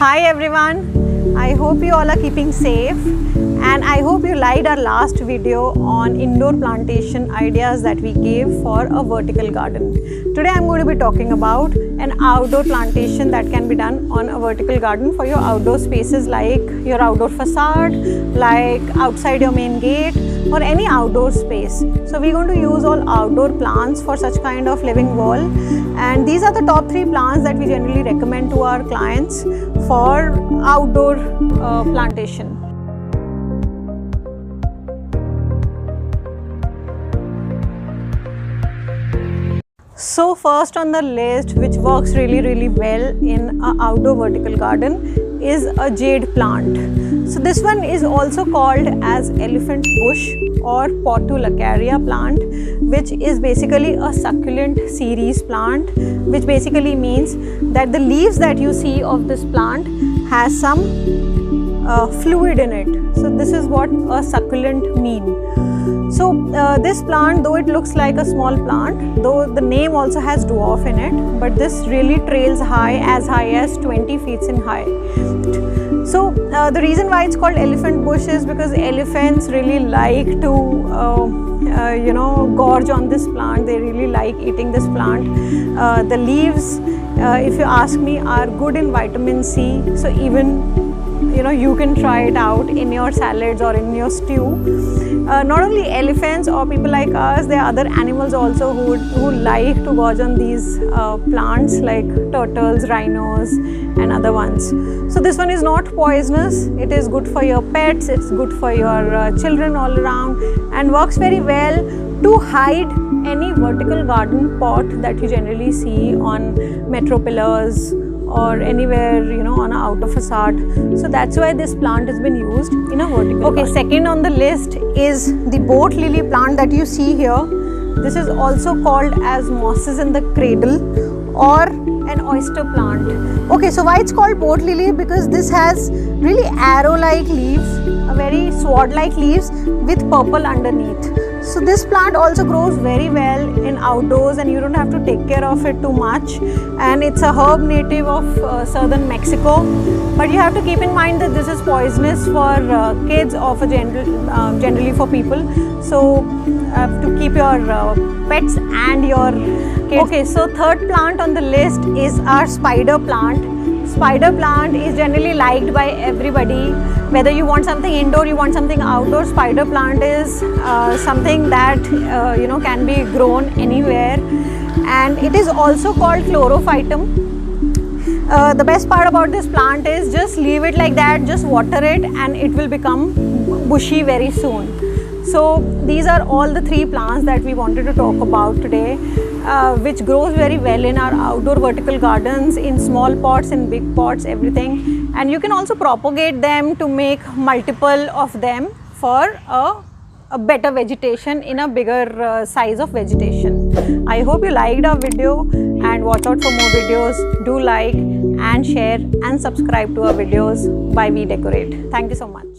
Hi everyone, I hope you all are keeping safe and I hope you liked our last video on indoor plantation ideas that we gave for a vertical garden. Today I'm going to be talking about an outdoor plantation that can be done on a vertical garden for your outdoor spaces like your outdoor facade, like outside your main gate or any outdoor space. So we're going to use all outdoor plants for such kind of living wall, and these are the top 3 plants that we generally recommend to our clients for outdoor plantation. So first on the list, which works really well in an outdoor vertical garden, is a jade plant. So this one is also called as elephant bush or Portulacaria plant, which is basically a succulent series plant, which basically means that the leaves that you see of this plant has some fluid in it. So this is what a succulent means. So this plant, though it looks like a small plant, though the name also has dwarf in it, but this really trails as high as 20 feet in height. So the reason why it's called elephant bush is because elephants really like to gorge on this plant. They really like eating this plant. The leaves, if you ask me, are good in vitamin C. So even you can try it out in your salads or in your stew. Not only elephants or people like us, there are other animals also who like to gorge on these plants like turtles, rhinos and other ones. So this one is not poisonous. It is good for your pets, it's good for your children all around, and works very well to hide any vertical garden pot that you generally see on metro pillars or anywhere on an outer facade. So that's why this plant has been used in a vertical garden. Second on the list is the boat lily plant that you see here. This is also called as mosses in the cradle or an oyster plant. So why it's called boat lily? Because this has really arrow-like leaves, a very sword-like leaves with purple underneath. So this plant also grows very well in outdoors and you don't have to take care of it too much, and it's a herb native of southern Mexico, but you have to keep in mind that this is poisonous for kids or for generally for people. So have to keep your pets and your kids. So third plant on the list is our spider plant. Spider plant is generally liked by everybody. Whether you want something indoor, you want something outdoor, spider plant is something that can be grown anywhere, and it is also called chlorophytum. The best part about this plant is just leave it like that, just water it and it will become bushy very soon. So these are all the 3 plants that we wanted to talk about today, which grows very well in our outdoor vertical gardens, in small pots, in big pots, everything. And you can also propagate them to make multiple of them for a better vegetation in a bigger size of vegetation. I hope you liked our video and watch out for more videos. Do like and share and subscribe to our videos by We Decorate. Thank you so much.